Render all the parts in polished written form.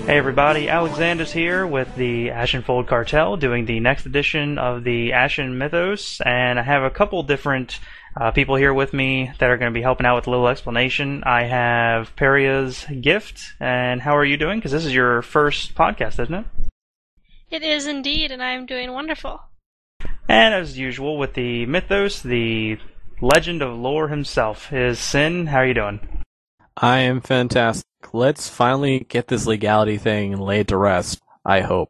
Hey everybody, Alexandus here with the Ashenfold Cartel doing the next edition of the AshenMythos, and I have a couple different people here with me that are going to be helping out with a little explanation. I have PeriasGift, and how are you doing? Because this is your first podcast, isn't it? It is indeed, and I'm doing wonderful. And as usual with the Mythos, the legend of lore himself is Sin. How are you doing? I am fantastic. Let's finally get this legality thing laid to rest, I hope.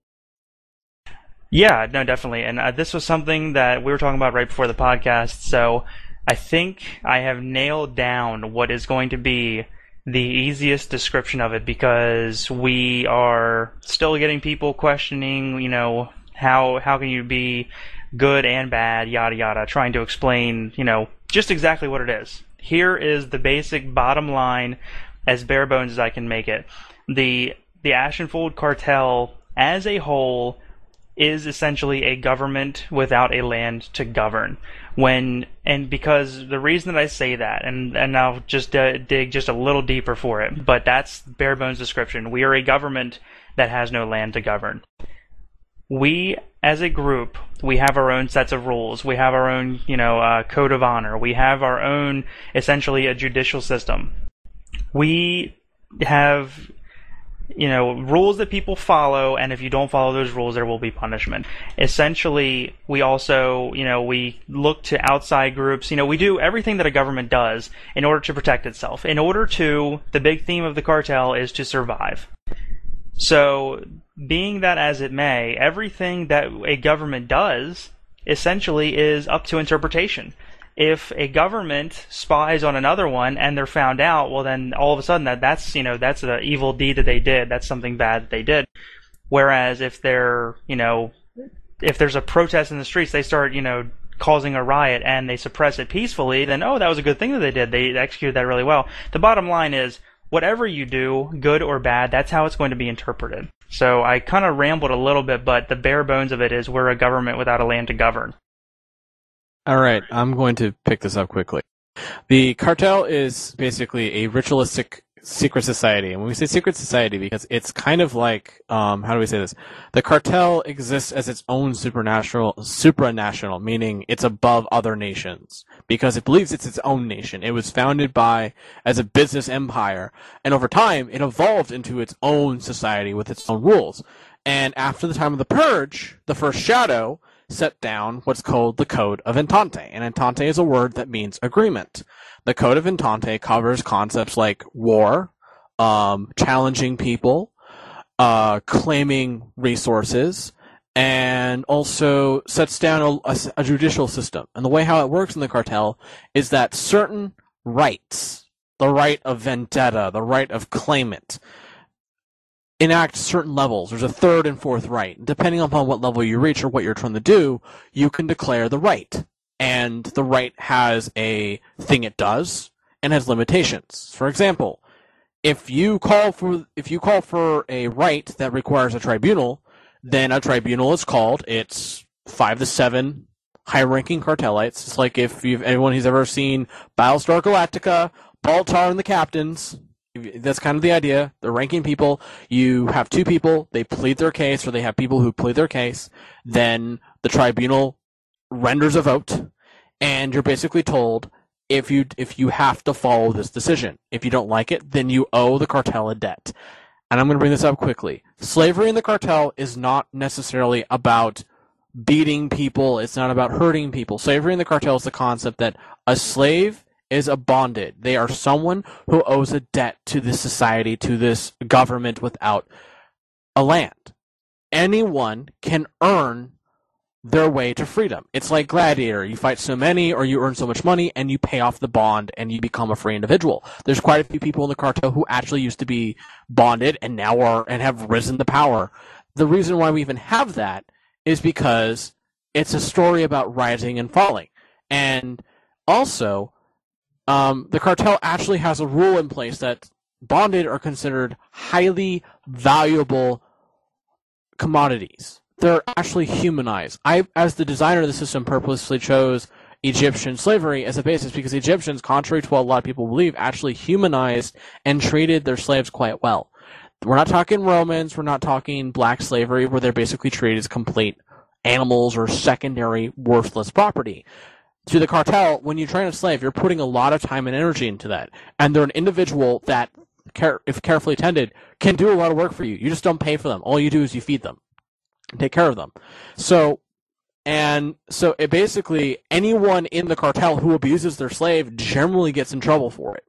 Yeah, no, definitely. And this was something that we were talking about right before the podcast, so I think I have nailed down what is going to be the easiest description of it, because we are still getting people questioning, how can you be good and bad, yada yada, trying to explain, just exactly what it is. Here is the basic bottom line, as bare bones as I can make it. The Ashenfold Cartel as a whole is essentially a government without a land to govern. Because the reason that I say that, and I'll just dig just a little deeper for it, but that's bare bones description. We are a government that has no land to govern. We, as a group, we have our own sets of rules. We have our own, code of honor. We have our own, essentially, a judicial system. We have, rules that people follow, and if you don't follow those rules, there will be punishment. Essentially, we also, we look to outside groups. We do everything that a government does in order to protect itself. The big theme of the cartel is to survive. So, being that as it may, everything that a government does essentially is up to interpretation. If a government spies on another one and they're found out, well then all of a sudden that's an evil deed that they did. That's something bad that they did. Whereas if if there's a protest in the streets, they start, causing a riot and they suppress it peacefully, then that was a good thing that they did. They executed that really well. The bottom line is, whatever you do, good or bad, that's how it's going to be interpreted. So I kind of rambled a little bit, but the bare bones of it is we're a government without a land to govern. All right, I'm going to pick this up quickly. The cartel is basically a ritualistic secret society. And when we say secret society, because it's kind of like, how do we say this? The cartel exists as its own supranational, meaning it's above other nations, because it believes it's its own nation. It was founded as a business empire, and over time, it evolved into its own society with its own rules. And after the time of the Purge, the first shadow set down what's called the Code of Entente. And Entente is a word that means agreement. The Code of Entente covers concepts like war, challenging people, claiming resources, and also sets down a judicial system. And the way how it works in the cartel is that certain rights, the right of vendetta, the right of claimant, enact certain levels. There's a third and fourth right. Depending upon what level you reach or what you're trying to do, you can declare the right. And the right has a thing it does and has limitations. For example, if you call for a right that requires a tribunal, then a tribunal is called. It's 5 to 7 high-ranking cartelites. It's like if anyone who's ever seen Battlestar Galactica, Baltar and the Captains. That's kind of the idea. They're ranking people. You have two people. They plead their case, or they have people who plead their case. Then the tribunal renders a vote, and you're basically told if you have to follow this decision. If you don't like it, then you owe the cartel a debt. And I'm going to bring this up quickly. Slavery in the cartel is not necessarily about beating people. It's not about hurting people. Slavery in the cartel is the concept that a slave is a bonded. They are someone who owes a debt to this society, to this government without a land. Anyone can earn their way to freedom. It's like Gladiator. You fight so many, or you earn so much money, and you pay off the bond, and you become a free individual. There's quite a few people in the cartel who actually used to be bonded and now are and have risen to power. The reason why we even have that is because it's a story about rising and falling. And also, the cartel actually has a rule in place that bonded are considered highly valuable commodities. They're actually humanized. I, as the designer of the system, purposely chose Egyptian slavery as a basis because Egyptians, contrary to what a lot of people believe, actually humanized and treated their slaves quite well. We're not talking Romans, we're not talking black slavery, where they're basically treated as complete animals or secondary worthless property. To the cartel, when you train a slave, you're putting a lot of time and energy into that. And they're an individual that, if carefully tended, can do a lot of work for you. You just don't pay for them. All you do is you feed them and take care of them. So it basically, anyone in the cartel who abuses their slave generally gets in trouble for it.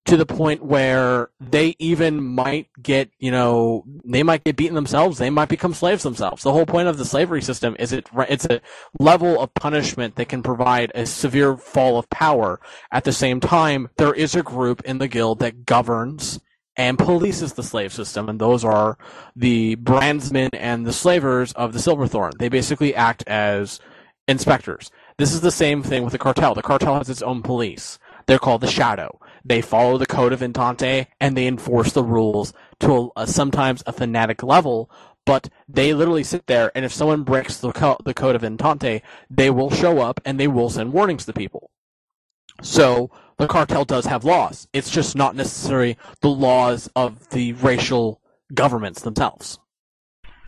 To the point where they even might get, they might get beaten themselves. They might become slaves themselves. The whole point of the slavery system is it's a level of punishment that can provide a severe fall of power. At the same time, there is a group in the guild that governs and polices the slave system, and those are the brandsmen and the slavers of the Silverthorn. They basically act as inspectors. This is the same thing with the cartel. The cartel has its own police. They're called the Shadow. They follow the Code of Entente, and they enforce the rules to sometimes a fanatic level, but they literally sit there, and if someone breaks the Code of Entente, they will show up, and they will send warnings to people. So, the cartel does have laws. It's just not necessarily the laws of the racial governments themselves.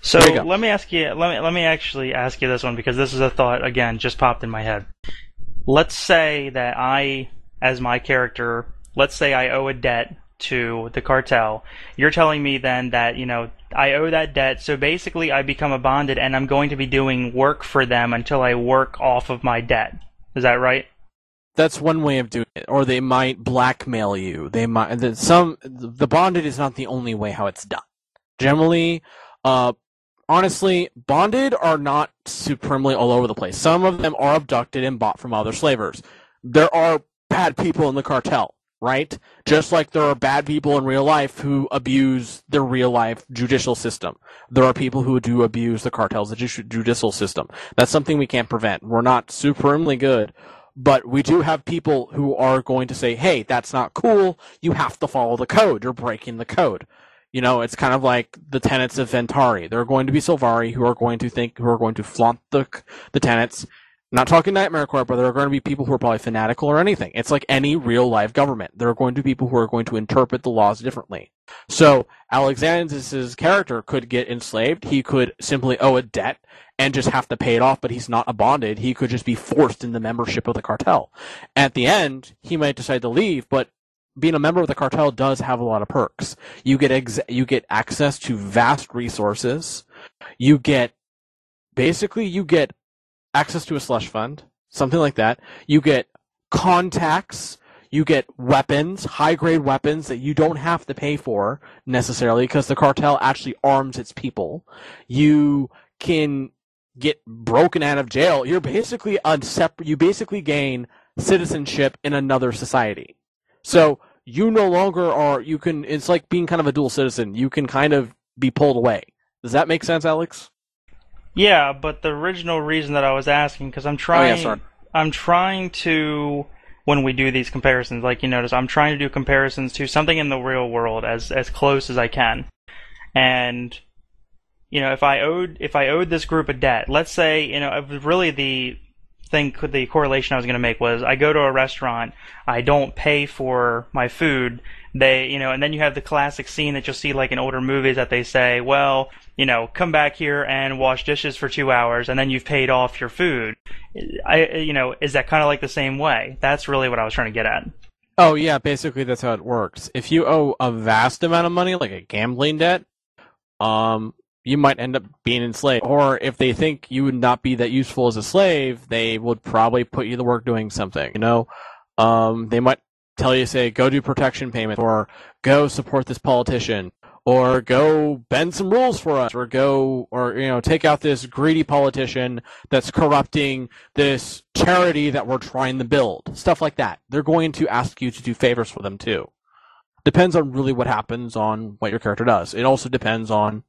So, let me actually ask you this one, because this is a thought, again, just popped in my head. Let's say that I, as my character, let's say I owe a debt to the cartel. You're telling me then that, I owe that debt, so basically I become a bonded and I'm going to be doing work for them until I work off of my debt. Is that right? That's one way of doing it. Or they might blackmail you. The bonded is not the only way how it's done. Generally, honestly, bonded are not supremely all over the place. Some of them are abducted and bought from other slavers. There are bad people in the cartel, right? Just like there are bad people in real life who abuse the real life judicial system. There are people who do abuse the cartel's judicial system. That's something we can't prevent. We're not supremely good, but we do have people who are going to say, hey, that's not cool. You have to follow the code. You're breaking the code. It's kind of like the tenets of Ventari. There are going to be Sylvari who are going to flaunt the tenets. Not talking Nightmare Corps, but there are going to be people who are probably fanatical or anything. It's like any real-life government. There are going to be people who are going to interpret the laws differently. So, Alexandus' character could get enslaved. He could simply owe a debt and just have to pay it off, but he's not a bonded. He could just be forced into membership of the cartel. At the end, he might decide to leave, but being a member of the cartel does have a lot of perks. You get access to vast resources. You get access to a slush fund, something like that. You get contacts. You get weapons, high-grade weapons that you don't have to pay for necessarily because the cartel actually arms its people. You can get broken out of jail. You basically gain citizenship in another society. So you no longer are. It's like being kind of a dual citizen. You can kind of be pulled away. Does that make sense, Alex? Yeah, but the original reason that I was asking, because I'm trying to, when we do these comparisons, like you notice, I'm trying to do comparisons to something in the real world as close as I can. And, if I owed this group a debt, let's say, really the correlation I was going to make was I go to a restaurant, I don't pay for my food, and then you have the classic scene that you'll see like in older movies that they say, well, come back here and wash dishes for 2 hours and then you've paid off your food. Is that kind of like the same way? That's really what I was trying to get at. Oh yeah, basically that's how it works. If you owe a vast amount of money, like a gambling debt, you might end up being enslaved. Or if they think you would not be that useful as a slave, they would probably put you to work doing something. They might tell you, say, go do protection payments, or go support this politician, or go bend some rules for us, or take out this greedy politician that's corrupting this charity that we're trying to build. Stuff like that. They're going to ask you to do favors for them too. Depends on really what happens on what your character does. It also depends on,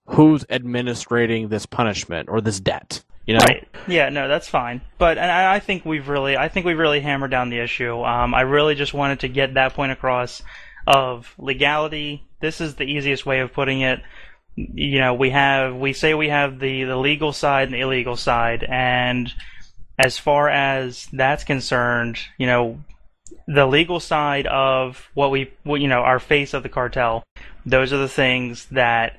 who's administrating this punishment or this debt. Right. Yeah, no, that's fine. But I think we've really hammered down the issue. I really just wanted to get that point across of legality. This is the easiest way of putting it. We say we have the legal side and the illegal side, and as far as that's concerned, the legal side of our face of the cartel, those are the things that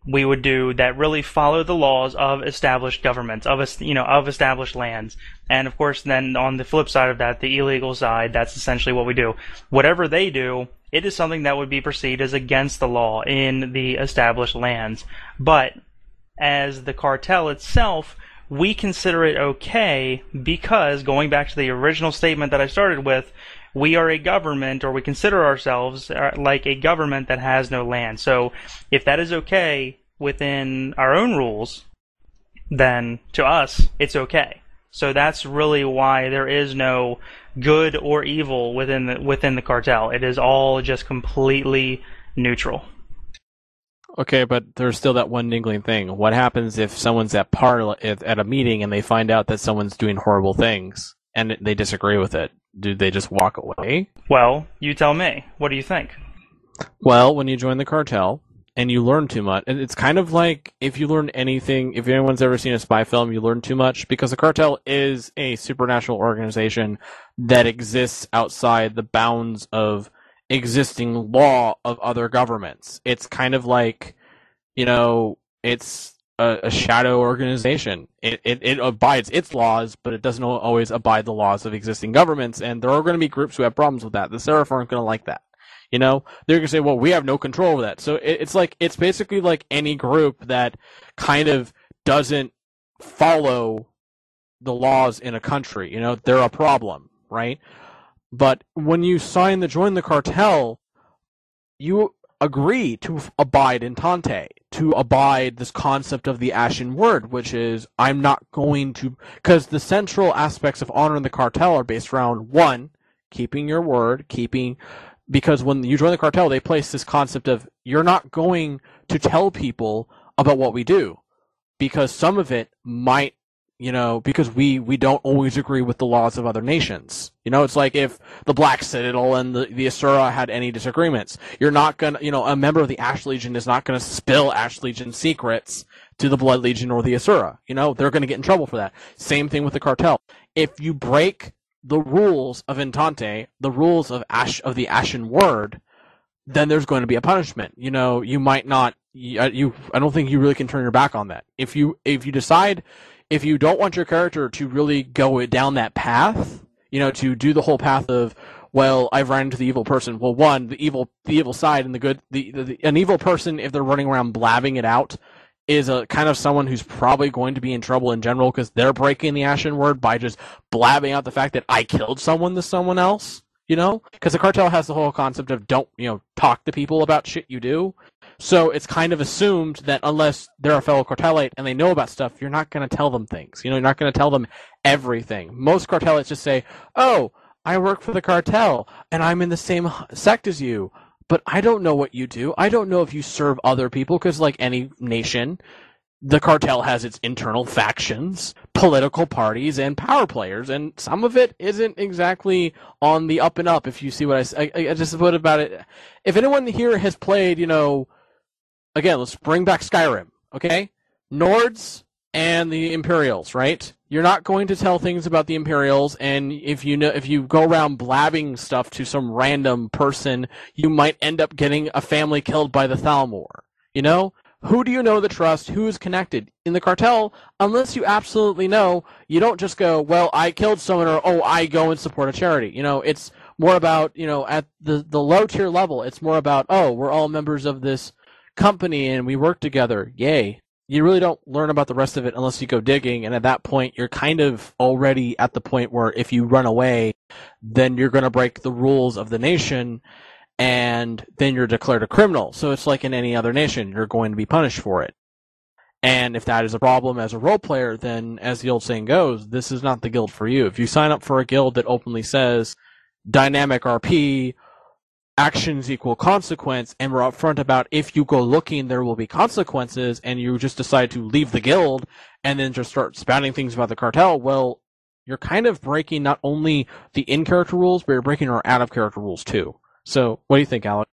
we would do that really follow the laws of established governments, of established lands. And of course, then on the flip side of that, the illegal side, that's essentially what we do. Whatever they do, it is something that would be perceived as against the law in the established lands. But as the cartel itself, we consider it okay because, going back to the original statement that I started with, we are a government, or we consider ourselves like a government that has no land. So if that is okay within our own rules, then to us, it's okay. So that's really why there is no good or evil within the cartel. It is all just completely neutral. Okay, but there's still that one niggling thing. What happens if someone's at a meeting and they find out that someone's doing horrible things and they disagree with it? Do they just walk away? Well, you tell me. What do you think? Well, when you join the cartel and you learn too much, and it's kind of like if you learn anything, if anyone's ever seen a spy film, you learn too much, because the cartel is a supernatural organization that exists outside the bounds of existing law of other governments. It's kind of like, it's a shadow organization. It abides its laws, but it doesn't always abide the laws of existing governments, and there are going to be groups who have problems with that. The Seraph aren't going to like that. They're going to say, well, we have no control over that. So it's basically like any group that kind of doesn't follow the laws in a country. They're a problem, right? But when you join the cartel, you agree to abide in Tante, to abide this concept of the Ashen Word, which is, I'm not going to, because the central aspects of honor in the cartel are based around, one, keeping your word, because when you join the cartel, they place this concept of, you're not going to tell people about what we do, because some of it might, because we don't always agree with the laws of other nations. It's like if the Black Citadel and the Asura had any disagreements. You're not going to, a member of the Ash Legion is not going to spill Ash Legion secrets to the Blood Legion or the Asura. They're going to get in trouble for that. Same thing with the cartel. If you break the rules of Entente, the rules of the Ashen Word, then there's going to be a punishment. You might not, I don't think you really can turn your back on that. If you decide, if you don't want your character to really go down that path, to do the whole path of, well, I've run into the evil person. Well, one, the evil side and the good, an evil person, if they're running around blabbing it out, is a kind of someone who's probably going to be in trouble in general, because they're breaking the Ashen Word by just blabbing out the fact that I killed someone to someone else, because the cartel has the whole concept of don't, talk to people about shit you do. So it's kind of assumed that unless they're a fellow cartelite and they know about stuff, you're not going to tell them things. You're not going to tell them everything. Most cartelites just say, oh, I work for the cartel and I'm in the same sect as you, but I don't know what you do. I don't know if you serve other people, because like any nation, the cartel has its internal factions, political parties, and power players, and some of it isn't exactly on the up and up, if you see what I just put about it. If anyone here has played, again, let's bring back Skyrim, okay? Nords and the Imperials, right? You're not going to tell things about the Imperials, and if you go around blabbing stuff to some random person, you might end up getting a family killed by the Thalmor, Who do you know to trust? Who is connected? In the cartel, unless you absolutely know, you don't just go, well, I killed someone, or, oh, I go and support a charity. It's more about, at the low tier level, it's more about, oh, we're all members of this company and we work together. Yay. You really don't learn about the rest of it unless you go digging, and at that point, you're kind of already at the point where if you run away, then you're going to break the rules of the nation, and then you're declared a criminal. So it's like in any other nation, you're going to be punished for it. And if that is a problem as a role player, then as the old saying goes, this is not the guild for you. If you sign up for a guild that openly says dynamic RP, actions equal consequence, and we're upfront about if you go looking, there will be consequences, and you just decide to leave the guild and then just start spouting things about the cartel, well, you're kind of breaking not only the in-character rules, but you're breaking our out-of-character rules too. So, what do you think, Alex?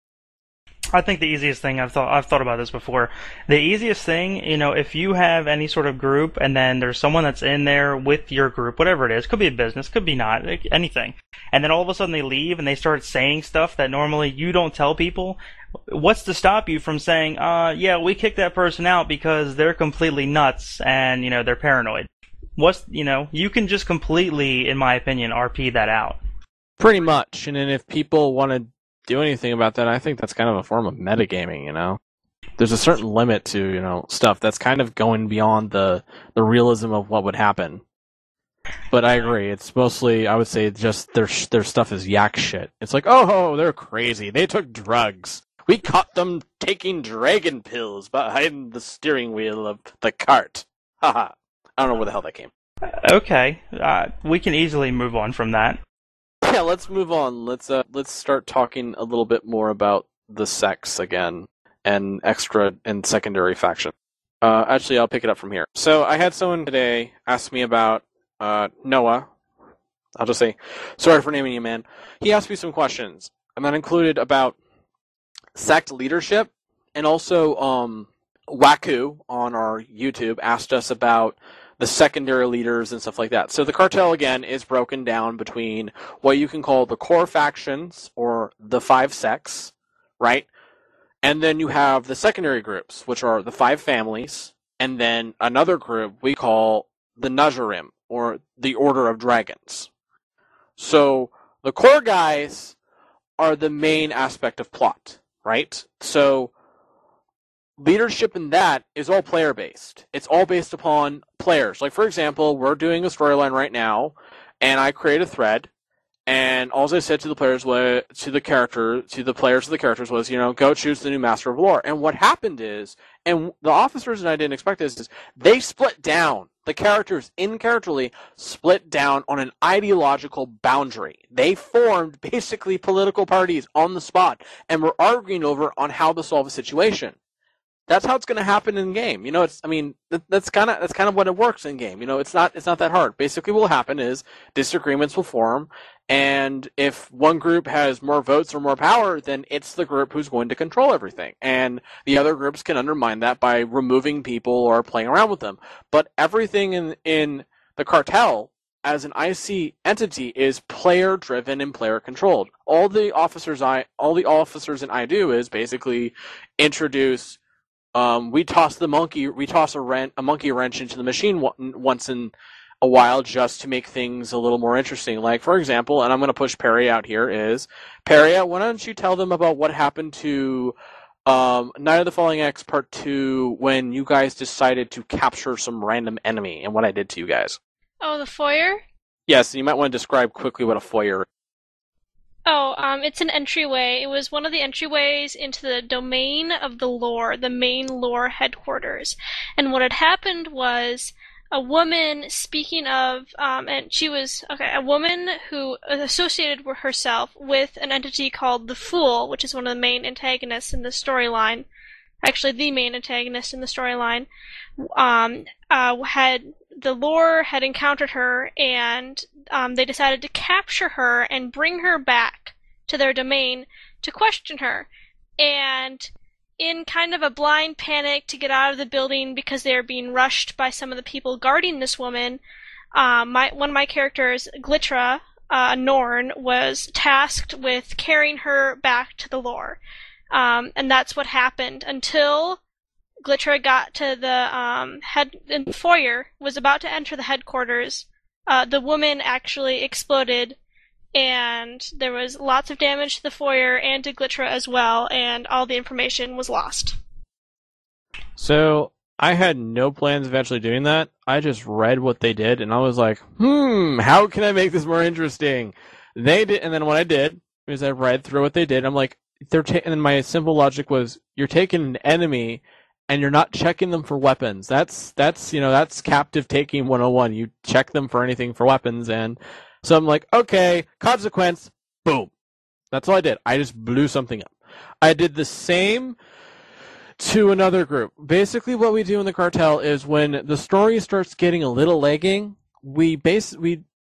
I think the easiest thing I've thought about this before. The easiest thing, if you have any sort of group and then there's someone that's in there with your group, whatever it is, could be a business, could be not, like, anything. And then all of a sudden they leave and they start saying stuff that normally you don't tell people. What's to stop you from saying, yeah, we kicked that person out because they're completely nuts and, they're paranoid. You can just completely, in my opinion, RP that out. Pretty much. And then if people want to do anything about that, I think that's kind of a form of metagaming, There's a certain limit to, stuff that's kind of going beyond the realism of what would happen. But I agree, it's mostly, I would say, just their stuff is yak shit. It's like, oh, they're crazy, they took drugs. We caught them taking dragon pills behind the steering wheel of the cart. Haha. I don't know where the hell that came. Okay, we can easily move on from that. Yeah, let's move on. Let's start talking a little bit more about the sects again, and extra and secondary faction. Actually, I'll pick it up from here. So I had someone today ask me about Noah. I'll just say, sorry for naming you, man. He asked me some questions, and that included about sect leadership, and also Waku on our YouTube asked us about the secondary leaders and stuff like that. So the cartel, again, is broken down between what you can call the core factions, or the 5 sects, right? And then you have the secondary groups, which are the 5 families, and then another group we call the Najarim, or the Order of Dragons. So the core guys are the main aspect of plot, right? So leadership in that is all player-based. It's all based upon players. Like, for example, we're doing a storyline right now, and I create a thread, and all I said to the players was, to the players of the characters was, go choose the new Master of Lore. And what happened is, and the officers and I didn't expect this, is they split down. The characters in-characterly split down on an ideological boundary. They formed basically political parties on the spot, and were arguing over on how to solve a situation. That's how it's going to happen in game. That's kind of what it works in game. It's not that hard. Basically, what will happen is disagreements will form, and if one group has more votes or more power, then it's the group who's going to control everything, and the other groups can undermine that by removing people or playing around with them. But everything in the cartel, as an IC entity, is player-driven and player-controlled. All the officers and I do is basically introduce. We toss a monkey wrench into the machine once in a while, just to make things a little more interesting. Like, for example, and I'm going to push Peria out here, is Peria, why don't you tell them about what happened to Night of the Falling Axe Part 2 when you guys decided to capture some random enemy, and what I did to you guys. Oh, the foyer? Yes, you might want to describe quickly what a foyer is. Oh, it's an entryway. It was one of the entryways into the domain of the lore, the main lore headquarters. And what had happened was a woman, speaking of, and she was, a woman who associated herself with an entity called the Fool, which is one of the main antagonists in the storyline. Actually, the main antagonist in the storyline. The lore had encountered her, and they decided to capture her and bring her back to their domain to question her. And in kind of a blind panic to get out of the building because they are being rushed by some of the people guarding this woman, one of my characters, Glitra, Norn, was tasked with carrying her back to the lore. And that's what happened until Glitra got to the foyer, was about to enter the headquarters. The woman actually exploded, and there was lots of damage to the foyer and to Glitra as well, and all the information was lost. So, I had no plans of actually doing that. I just read what they did, and I was like, how can I make this more interesting? They did, and then what I did is I read through what they did. I'm like, and then my simple logic was, you're taking an enemy and you're not checking them for weapons. That's captive taking 101. You check them for anything for weapons. And so I'm like, okay, consequence, boom. That's all I did. I just blew something up. I did the same to another group. Basically what we do in the cartel is when the story starts getting a little lagging, we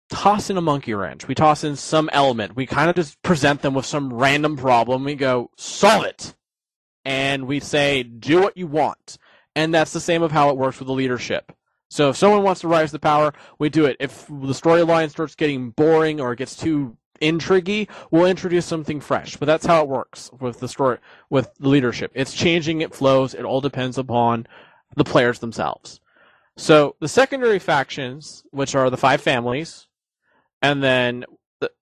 toss in a monkey wrench. We toss in some element. We kind of just present them with some random problem. We go, solve it. and we say, do what you want. And that's the same of how it works with the leadership. So if someone wants to rise to power, we do it. If the storyline starts getting boring or it gets too intriguey, we'll introduce something fresh. But that's how it works with the story, with the leadership. It's changing, it flows, it all depends upon the players themselves. So the secondary factions, which are the 5 families, and then,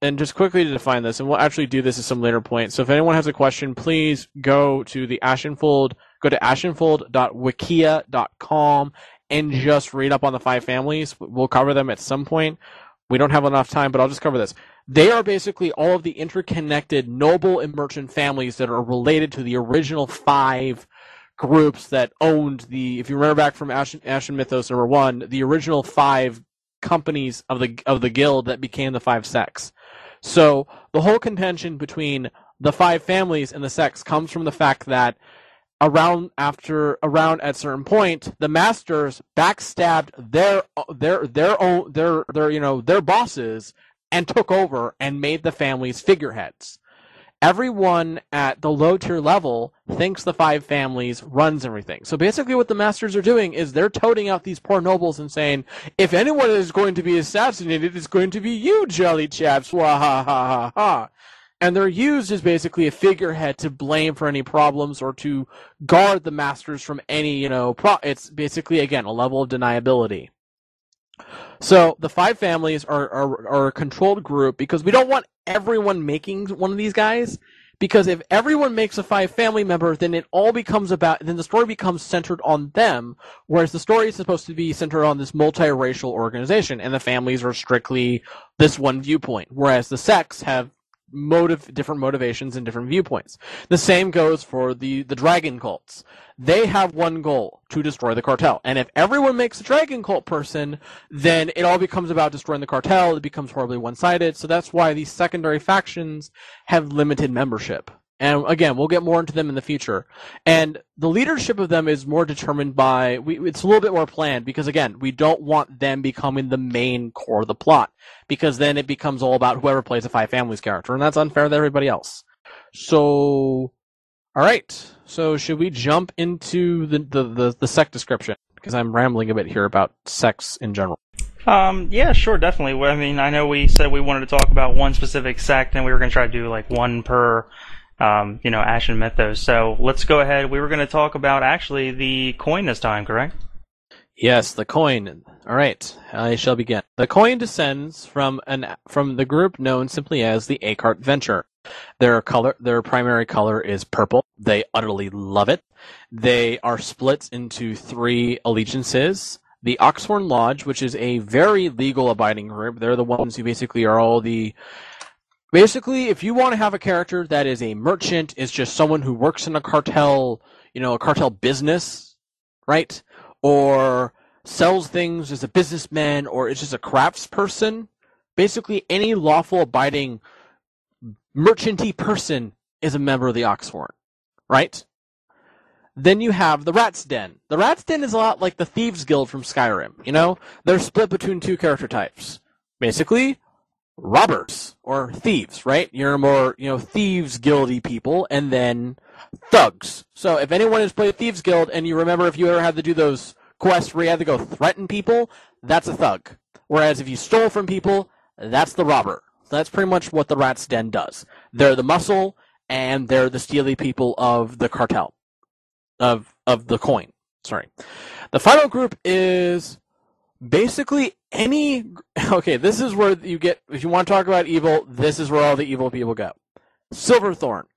and just quickly to define this, and we'll actually do this at some later point. So if anyone has a question, please go to the Ashenfold, go to ashenfold.wikia.com and just read up on the 5 families. We'll cover them at some point. We don't have enough time, but I'll just cover this. They are basically all of the interconnected noble and merchant families that are related to the original 5 groups that owned the, if you remember back from AshenMythos number 1, the original 5 companies of the guild that became the 5 sects. So the whole contention between the 5 families and the sects comes from the fact that around at a certain point, the masters backstabbed their bosses and took over and made the families figureheads. Everyone at the low tier level thinks the 5 families runs everything. So basically what the masters are doing is they're toting out these poor nobles and saying, if anyone is going to be assassinated, it's going to be you, jolly chaps. Wah ha ha ha ha. And they're used as basically a figurehead to blame for any problems or to guard the masters from any, it's basically, again, a level of deniability. So the 5 families are a controlled group because we don't want everyone making one of these guys. Because if everyone makes a 5 family member, then it all becomes then the story becomes centered on them, whereas the story is supposed to be centered on this multiracial organization, and the families are strictly this one viewpoint, whereas the sects have different motivations and different viewpoints. The same goes for the dragon cults. They have one goal, to destroy the cartel. And if everyone makes a dragon cult person, then it all becomes about destroying the cartel. It becomes horribly one-sided. So that's why these secondary factions have limited membership. And again, we'll get more into them in the future. And the leadership of them is more determined by, it's a little bit more planned because, again, we don't want them becoming the main core of the plot because then it becomes all about whoever plays a 5 families character, and that's unfair to everybody else. So, all right. So should we jump into the sect description? Because I'm rambling a bit here about sects in general. Yeah, sure, definitely. I mean, I know we said we wanted to talk about one specific sect, and we were going to try to do like one per AshenMythos. So let's go ahead. We were going to talk about actually the coin this time, correct? Yes, the coin. All right, I shall begin. The coin descends from the group known simply as the Acart Venture. Their primary color is purple. They utterly love it. They are split into 3 allegiances. The Oxhorn Lodge, which is a very legal abiding group. They're the ones who basically are all the... Basically, if you want to have a character that is a merchant, is just someone who works in a cartel, a cartel business, right? Or sells things as a businessman, or is just a craftsperson, basically any lawful abiding merchanty person is a member of the Oxhorn, right? Then you have the Rat's Den. The Rat's Den is a lot like the Thieves Guild from Skyrim, They're split between 2 character types. Basically, robbers or thieves, right? You're more, thieves guildy people, and then thugs. So if anyone has played Thieves Guild and you remember if you ever had to do those quests where you had to go threaten people, that's a thug. Whereas if you stole from people, that's the robber. That's pretty much what the Rat's Den does. They're the muscle and they're the steely people of the cartel. Of the coin. Sorry. The final group is basically okay, this is where you get, if you want to talk about evil, this is where all the evil people go. Silverthorn.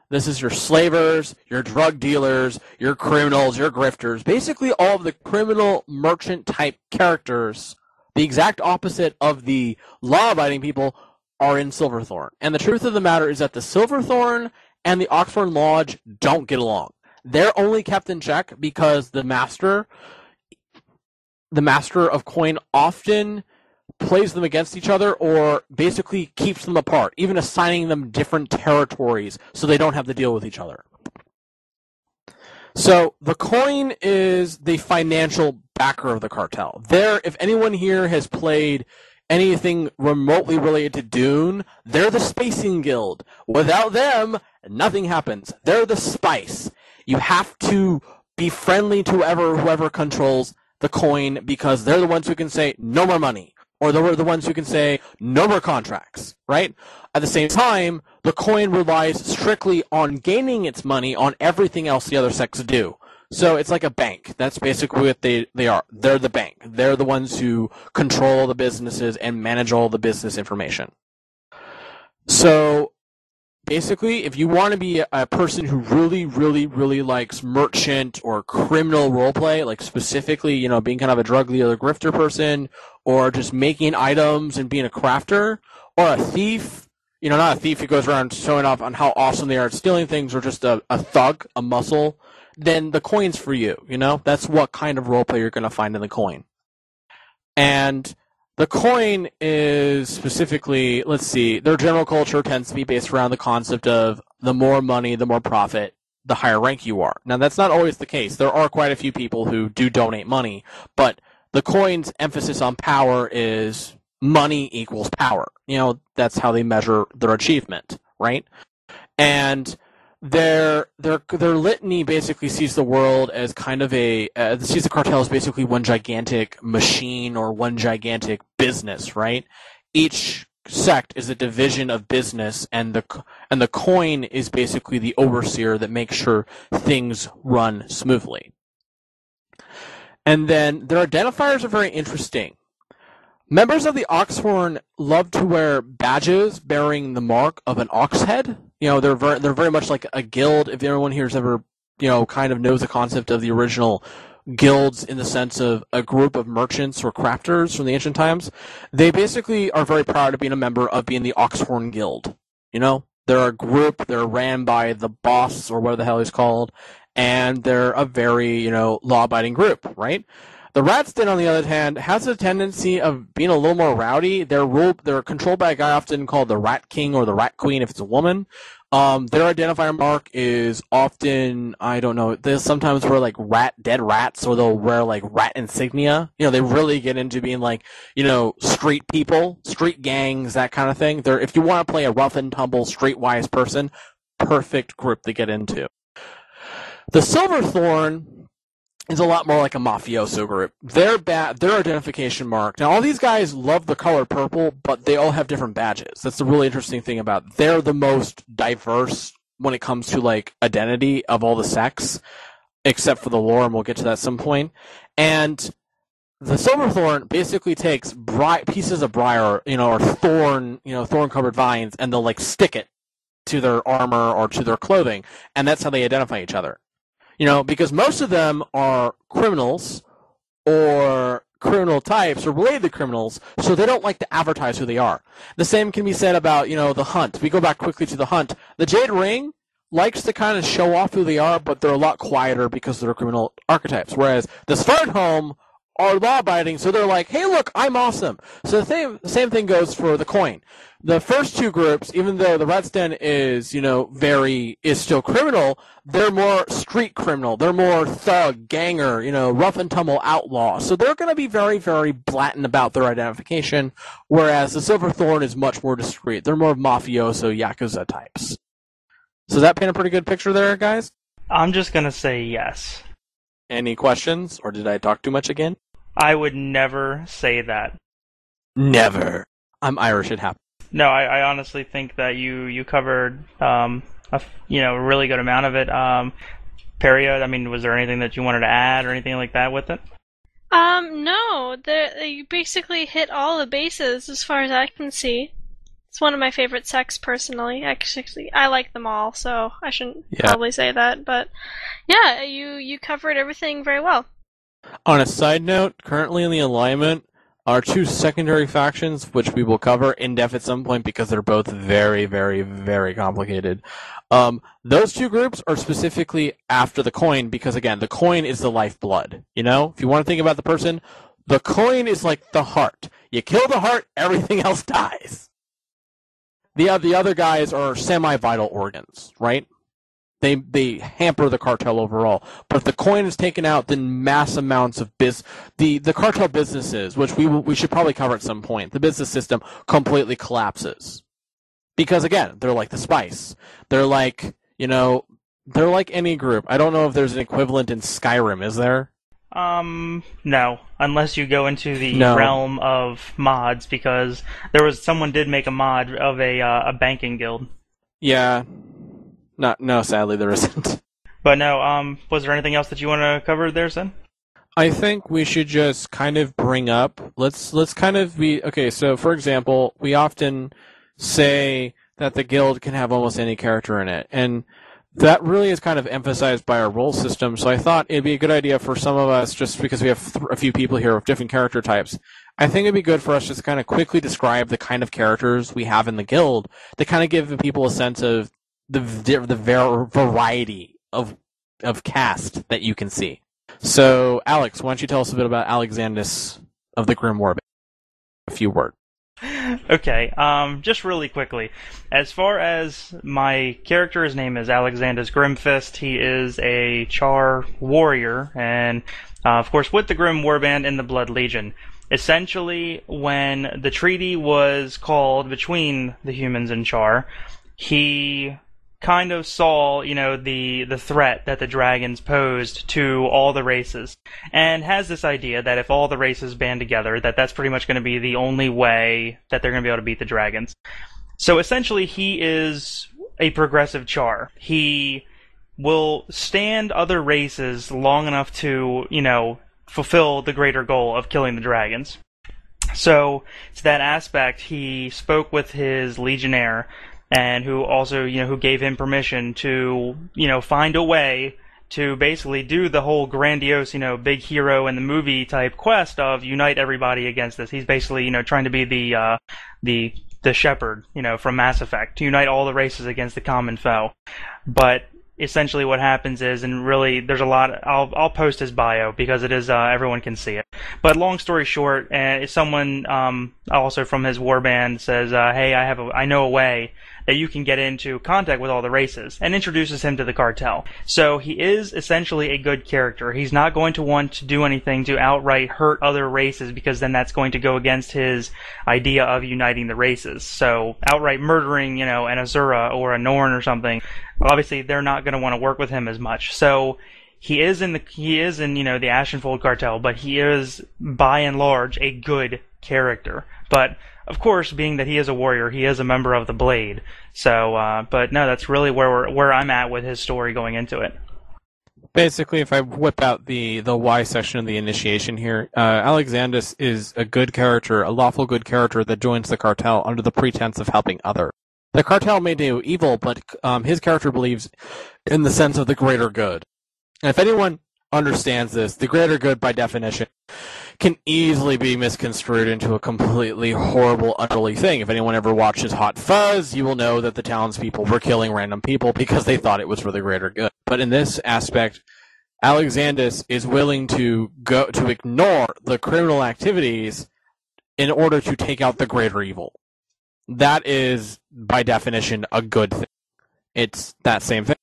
This is your slavers, your drug dealers, your criminals, your grifters, basically all of the criminal merchant type characters, the exact opposite of the law-abiding people, are in Silverthorn. And the truth of the matter is that the Silverthorn and the Oxhorn Lodge don't get along. They're only kept in check because the master of coin often plays them against each other or basically keeps them apart, even assigning them different territories so they don't have to deal with each other. So the coin is the financial backer of the cartel. If anyone here has played anything remotely related to Dune, they're the spacing guild. Without them, nothing happens. They're the spice. You have to be friendly to whoever controls the coin, because they're the ones who can say no more money, or they're the ones who can say no more contracts, right? At the same time, the coin relies strictly on gaining its money on everything else the other sects do. So it's like a bank. That's basically what they are. They're the bank. They're the ones who control the businesses and manage all the business information. So basically, if you want to be a person who really, really, really likes merchant or criminal roleplay, like specifically, being kind of a drug dealer, grifter person, or just making items and being a crafter, or a thief, not a thief who goes around showing off on how awesome they are at stealing things, or just a thug, a muscle, then the coin's for you, That's what kind of roleplay you're going to find in the coin. And the coin is specifically, let's see, their general culture tends to be based around the concept of the more money, the more profit, the higher rank you are. Now, that's not always the case. There are quite a few people who do donate money, but the coin's emphasis on power is money equals power. That's how they measure their achievement, right? And their litany basically sees the world as kind of sees the cartel as basically one gigantic machine or one gigantic business, right? Each sect is a division of business, and the coin is basically the overseer that makes sure things run smoothly. And then their identifiers are very interesting. Members of the Oxhorn love to wear badges bearing the mark of an ox head. They're very much like a guild. If anyone here's ever, kind of knows the concept of the original guilds in the sense of a group of merchants or crafters from the ancient times, they basically are very proud of being a member of being the Oxhorn Guild. They're a group. They're ran by the boss, or whatever the hell he's called, and they're a very, law-abiding group, right? The Rat's Den, on the other hand, has a tendency of being a little more rowdy. They're controlled by a guy often called the Rat King or the Rat Queen if it's a woman. Their identifier mark is often, I don't know, they sometimes wear like dead rats, or they'll wear like rat insignia. They really get into being like, street people, street gangs, that kind of thing. If you want to play a rough and tumble, streetwise person, perfect group to get into. The Silverthorn is a lot more like a mafioso group. Their identification mark. Now, all these guys love the color purple, but they all have different badges. That's the really interesting thing about it. They're the most diverse when it comes to like identity of all the sects, except for the lore, and we'll get to that at some point. And the Silverthorn basically takes pieces of briar, or thorn, thorn-covered vines, and they'll like stick it to their armor or to their clothing, and that's how they identify each other. Because most of them are criminals or criminal types or related to criminals, so they don't like to advertise who they are. The same can be said about, the Hunt. We go back quickly to the Hunt. The Jade Ring likes to kind of show off who they are, but they're a lot quieter because they're criminal archetypes, whereas the Startholm are law-abiding, so they're like, hey, look, I'm awesome. So the same thing goes for the coin. The first two groups, even though the Rat's Den is, is still criminal, they're more street criminal. They're more thug, ganger, rough and tumble outlaw. So they're going to be very, very blatant about their identification, whereas the Silverthorn is much more discreet. They're more mafioso, yakuza types. So does that paint a pretty good picture there, guys? I'm just going to say yes. Any questions, or did I talk too much again? I would never say that. Never. I'm Irish, it happens. No, I honestly think that you covered a really good amount of it. Peria, was there anything that you wanted to add or anything like that with it? No. You basically hit all the bases as far as I can see. It's one of my favorite sects, personally. Actually, I like them all, so I shouldn't probably say that. But yeah, you covered everything very well. On a side note, currently in the alignment are two secondary factions, which we will cover in depth at some point because they're both very, very, very complicated. Those two groups are specifically after the coin because, again, the coin is the lifeblood. If you want to think about the person, the coin is like the heart. You kill the heart, everything else dies. The other guys are semi-vital organs, right? They hamper the cartel overall. But if the coin is taken out, then mass amounts of the cartel businesses, which we should probably cover at some point, the business system completely collapses. Because again, they're like the spice. They're like, they're like any group. I don't know if there's an equivalent in Skyrim, is there? No. Unless you go into the No. realm of mods, because someone did make a mod of a banking guild. Yeah. No, sadly there isn't. But no, was there anything else that you want to cover there, Sin? I think we should just kind of bring up, let's kind of be, okay, so for example, we often say that the guild can have almost any character in it, and that really is kind of emphasized by our role system, so I thought it'd be a good idea for some of us, just because we have a few people here with different character types, I think it'd be good for us just to kind of quickly describe the kind of characters we have in the guild to kind of give people a sense of the variety of cast that you can see. So, Alex, why don't you tell us a bit about Alexandus of the Grim Warband? A few words. Okay, just really quickly. As far as my character, his name is Alexandus Grimfist. He is a Char warrior, and of course with the Grim Warband in the Blood Legion. Essentially, when the treaty was called between the humans and Char, he kind of saw, the threat that the dragons posed to all the races, and has this idea that if all the races band together, that's pretty much going to be the only way that they're going to be able to beat the dragons. So essentially, he is a progressive Char. He will stand other races long enough to, fulfill the greater goal of killing the dragons. So, to that aspect, he spoke with his legionnaire, and who also, who gave him permission to, find a way to basically do the whole grandiose, big hero in the movie type quest of unite everybody against this. He's basically, trying to be the shepherd, from Mass Effect, to unite all the races against the common foe. But essentially what happens is, and really there's a lot, I'll post his bio because it is, everyone can see it. But long story short, someone also from his warband says, hey, I know a way that you can get into contact with all the races, and introduces him to the cartel. So he is essentially a good character. He's not going to want to do anything to outright hurt other races, because then that's going to go against his idea of uniting the races. So outright murdering, an Azura or a Norn or something, obviously they're not going to want to work with him as much. So he is in the Ashenfold Cartel, but he is by and large a good character. But of course, being that he is a warrior, he is a member of the Blade. So, but no, that's really where I'm at with his story going into it. Basically, if I whip out the Y section of the initiation here, Alexandus is a good character, a lawful good character that joins the cartel under the pretense of helping others. The cartel may do evil, but his character believes in the sense of the greater good. And if anyone understands this, the greater good, by definition, can easily be misconstrued into a completely horrible, utterly thing. If anyone ever watches Hot Fuzz, you will know that the townspeople were killing random people because they thought it was for the greater good. But in this aspect, Alexandus is willing to ignore the criminal activities in order to take out the greater evil. That is, by definition, a good thing. It's that same thing.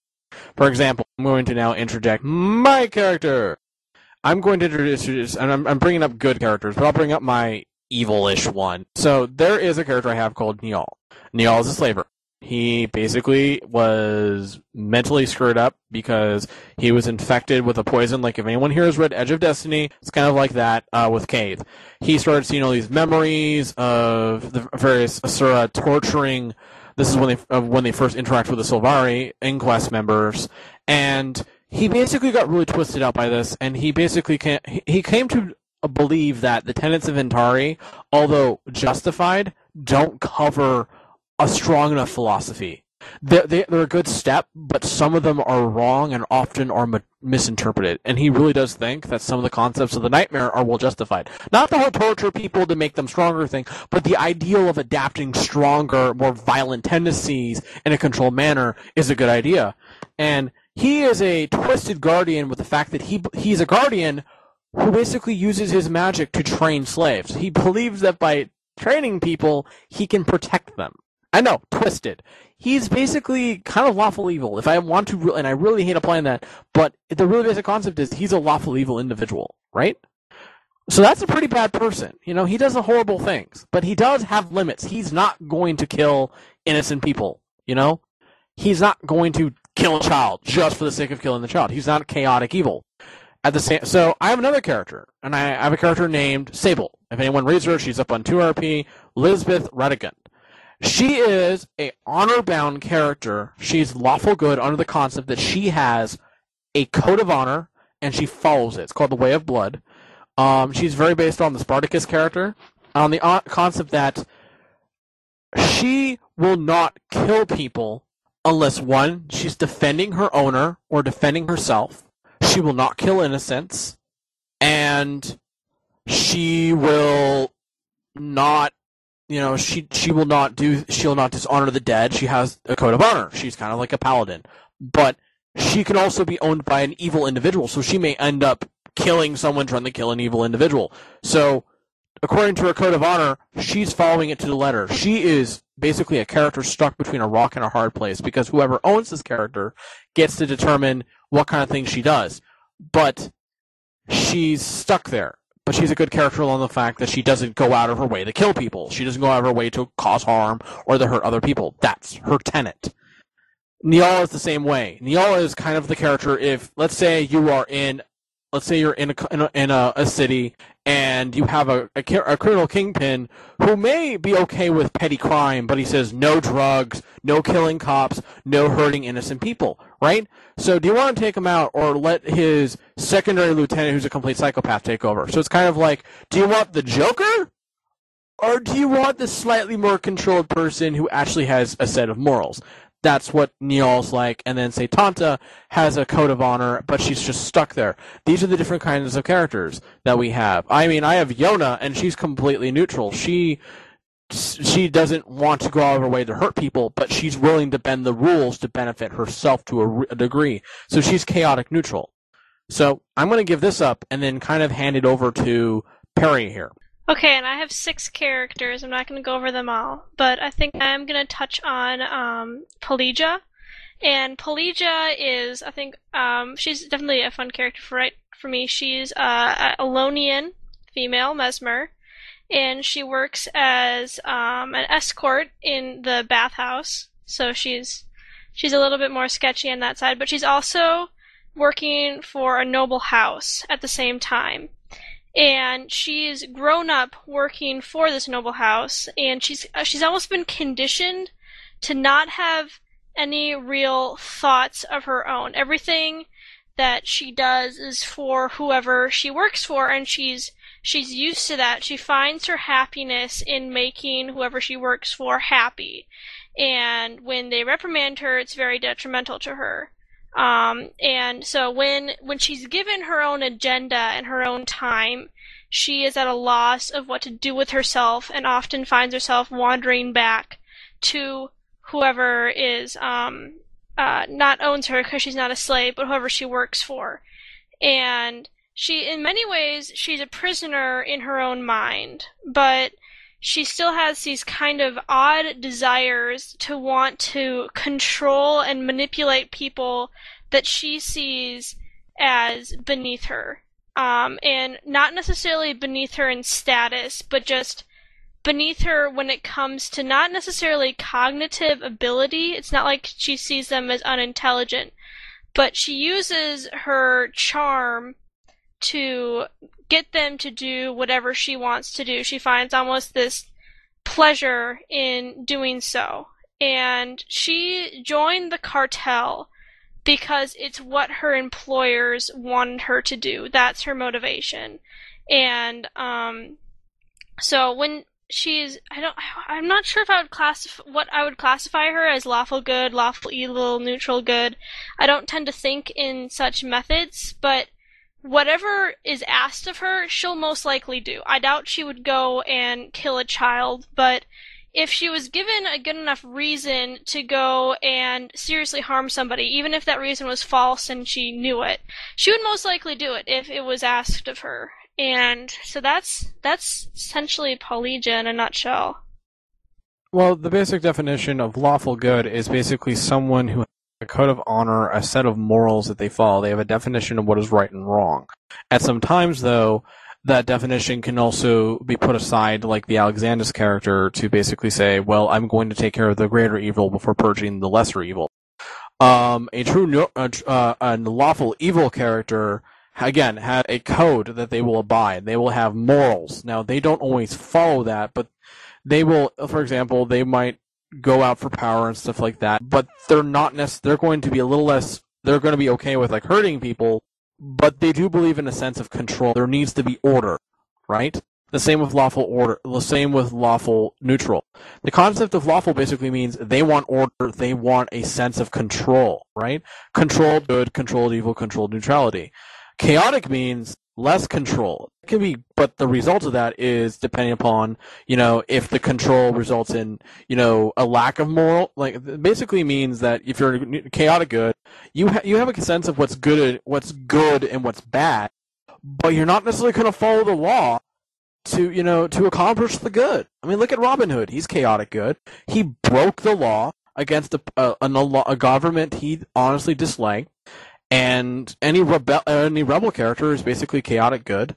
For example, I'm going to now interject my character. I'm going to introduce, and I'm bringing up good characters, but I'll bring up my evil-ish one. So there is a character I have called Niall. Niall is a slaver. He basically was mentally screwed up because he was infected with a poison. Like, if anyone here has read Edge of Destiny, it's kind of like that with Cave. He started seeing all these memories of the various Asura torturing. This is when they first interact with the Sylvari Inquest members, and he basically got really twisted out by this, and he basically came to believe that the tenets of Antari, although justified, don't cover a strong enough philosophy. They're a good step, but some of them are wrong and often are misinterpreted. And he really does think that some of the concepts of the nightmare are well justified. Not the whole torture people to make them stronger thing, but the ideal of adapting stronger, more violent tendencies in a controlled manner is a good idea. And he is a twisted guardian with the fact that he's a guardian who basically uses his magic to train slaves. He believes that by training people, he can protect them. I know, twisted. He's basically kind of lawful evil. If I want to, and I really hate applying that, but the really basic concept is he's a lawful evil individual, right? So that's a pretty bad person. He does horrible things, but he does have limits. He's not going to kill innocent people, He's not going to kill a child just for the sake of killing the child. He's not chaotic evil. So I have another character, and I have a character named Sable. If anyone reads her, she's up on 2RP, Lisbeth Redigan. She is a honor-bound character. She's lawful good under the concept that she has a code of honor, and she follows it. It's called the Way of Blood. She's very based on the Spartacus character, on the concept that she will not kill people unless, one, she's defending her owner or defending herself. She will not kill innocents, and she will not, she'll not dishonor the dead. She has a code of honor. She's kind of like a paladin, but she can also be owned by an evil individual, so she may end up killing someone trying to kill an evil individual. So, according to her code of honor, she's following it to the letter. She is basically a character stuck between a rock and a hard place, because whoever owns this character gets to determine what kind of things she does. But she's stuck there. But she's a good character along the fact that she doesn't go out of her way to kill people. She doesn't go out of her way to cause harm or to hurt other people. That's her tenet. Niall is the same way. Niall is kind of the character if, let's say you're in a city and you have a criminal kingpin who may be okay with petty crime, but he says no drugs, no killing cops, no hurting innocent people, right? So do you want to take him out or let his secondary lieutenant, who's a complete psychopath, take over? So it's kind of like, do you want the Joker? Or do you want the slightly more controlled person who actually has a set of morals? That's what Niall's like. And then, say, Tanta has a code of honor, but she's just stuck there. These are the different kinds of characters that we have. I mean, I have Yona, and she's completely neutral. She doesn't want to go out of her way to hurt people, but she's willing to bend the rules to benefit herself to a degree. So she's chaotic neutral. So I'm going to give this up and then kind of hand it over to Perry here. Okay, and I have 6 characters. I'm not going to go over them all, but I think I'm going to touch on Pelagia. And Pelagia is, I think, she's definitely a fun character for me. She's a Elonian female mesmer, and she works as an escort in the bathhouse. So she's a little bit more sketchy on that side, but she's also working for a noble house at the same time. And she's grown up working for this noble house, and she's almost been conditioned to not have any real thoughts of her own. Everything that she does is for whoever she works for, and she's used to that. She finds her happiness in making whoever she works for happy. And when they reprimand her, it's very detrimental to her. And so when she's given her own agenda and her own time, she is at a loss of what to do with herself and often finds herself wandering back to whoever is not owns her because she's not a slave, but whoever she works for. And she, in many ways, she's a prisoner in her own mind, but she still has these kind of odd desires to want to control and manipulate people that she sees as beneath her. And not necessarily beneath her in status, but just beneath her when it comes to not necessarily cognitive ability. It's not like she sees them as unintelligent, but she uses her charm to get them to do whatever she wants to do. She finds almost this pleasure in doing so. And she joined the cartel because it's what her employers wanted her to do. That's her motivation. And so when she's, I'm not sure if I would classify her as lawful good, lawful evil, neutral good. I don't tend to think in such methods, but whatever is asked of her, she'll most likely do. I doubt she would go and kill a child, but if she was given a good enough reason to go and seriously harm somebody, even if that reason was false and she knew it, she would most likely do it if it was asked of her. And so that's essentially Pelagia in a nutshell. Well, the basic definition of lawful good is basically someone who has a code of honor, a set of morals that they follow. They have a definition of what is right and wrong. At some times, though, that definition can also be put aside, like the Alexandus character, to basically say, well, I'm going to take care of the greater evil before purging the lesser evil. A true a lawful evil character, again, have a code that they will abide. They will have morals. Now, they don't always follow that, but they will, for example, they might go out for power and stuff like that, but they're not they're going to be a little less, they're going to be okay with like hurting people, but they do believe in a sense of control. There needs to be order, right? The same with lawful order, the same with lawful neutral. The concept of lawful basically means they want order, they want a sense of control, right? Controlled good, controlled evil, controlled neutrality. Chaotic means less control. It can be, but the result of that is depending upon, if the control results in, a lack of moral, like, it basically means that if you're chaotic good, you have a sense of what's good and what's bad, but you're not necessarily going to follow the law to accomplish the good. I mean, look at Robin Hood. He's chaotic good. He broke the law against a government he honestly disliked, and any rebel character is basically chaotic good.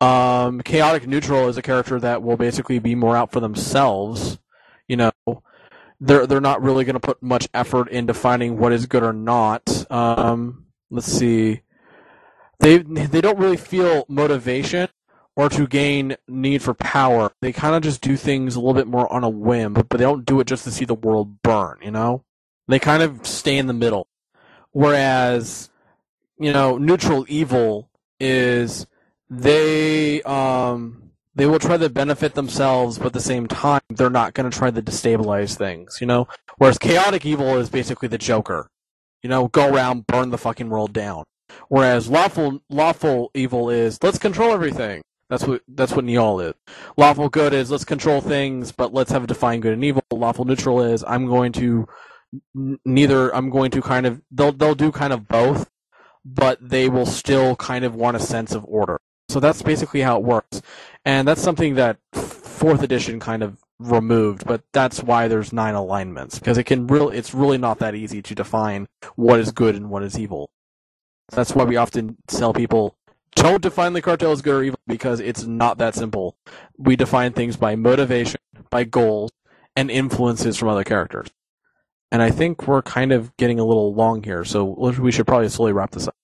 Chaotic neutral is a character that will basically be more out for themselves. They're not really going to put much effort into finding what is good or not. Let's see. They don't really feel motivation or to gain need for power. They kind of just do things a little bit more on a whim, but they don't do it just to see the world burn, They kind of stay in the middle. Whereas, neutral evil is they will try to benefit themselves, but at the same time, they're not going to try to destabilize things, Whereas chaotic evil is basically the Joker. Go around, burn the fucking world down. Whereas lawful evil is, let's control everything. That's what Niall is. Lawful good is, let's control things, but let's have a defined good and evil. Lawful neutral is, they'll do kind of both, but they will still kind of want a sense of order. So that's basically how it works. And that's something that 4th edition kind of removed, but that's why there's 9 alignments, because it's really not that easy to define what is good and what is evil. That's why we often tell people, don't define the cartel as good or evil, because it's not that simple. We define things by motivation, by goals, and influences from other characters. And I think we're kind of getting a little long here, so we should probably slowly wrap this up.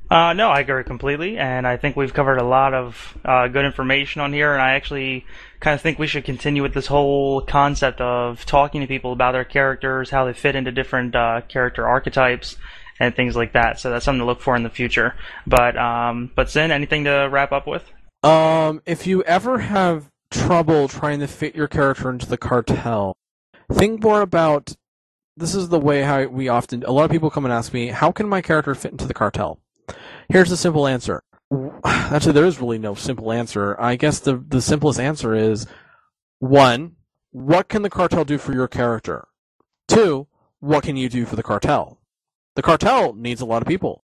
No, I agree completely, and I think we've covered a lot of good information on here, and I actually kind of think we should continue with this whole concept of talking to people about their characters, how they fit into different character archetypes, and things like that. So that's something to look for in the future. But Sin, anything to wrap up with? If you ever have trouble trying to fit your character into the cartel, think more about, this is the way how a lot of people come and ask me, how can my character fit into the cartel? Here's the simple answer. Actually, there is really no simple answer. I guess the simplest answer is, 1, what can the cartel do for your character? 2, what can you do for the cartel? The cartel needs a lot of people.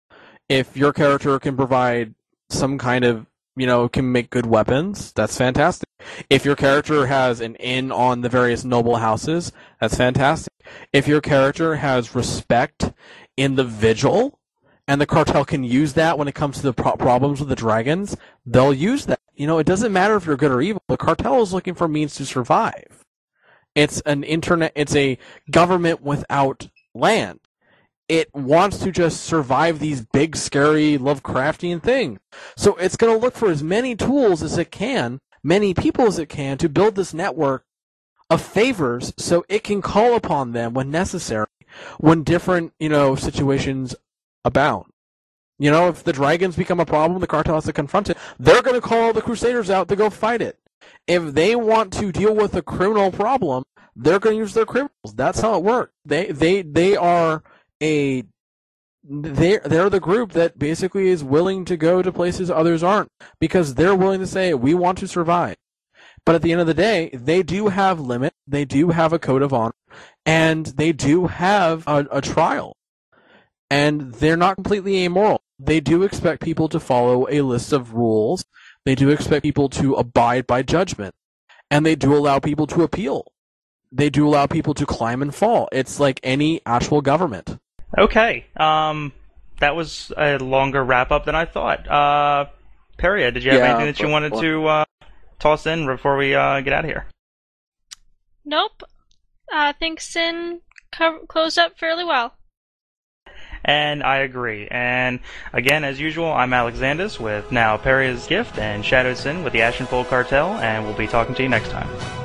If your character can provide some kind of, can make good weapons, that's fantastic. If your character has an in on the various noble houses, that's fantastic. If your character has respect in the vigil, and the cartel can use that when it comes to the problems with the dragons, they'll use that. It doesn't matter if you're good or evil. The cartel is looking for means to survive. It's a government without land. It wants to just survive these big, scary, Lovecraftian things. So it's going to look for as many tools as it can, many people as it can, to build this network of favors so it can call upon them when necessary, when different, situations abound. If the dragons become a problem, the cartel has to confront it. They're going to call the Crusaders out to go fight it. If they want to deal with a criminal problem, they're going to use their criminals. That's how it works. They are they're the group that basically is willing to go to places others aren't, because they're willing to say, we want to survive. But at the end of the day, they do have limits, they do have a code of honor, and they do have a trial. And they're not completely amoral. They do expect people to follow a list of rules. They do expect people to abide by judgment. And they do allow people to appeal. They do allow people to climb and fall. It's like any actual government. Okay. That was a longer wrap-up than I thought. Peria, did you have anything that you wanted to toss in before we get out of here? Nope. I think Sin closed up fairly well. And I agree. And again, as usual, I'm Alexandus with now PeriasGift and ShadowedSin with the Ashenfold Cartel, and we'll be talking to you next time.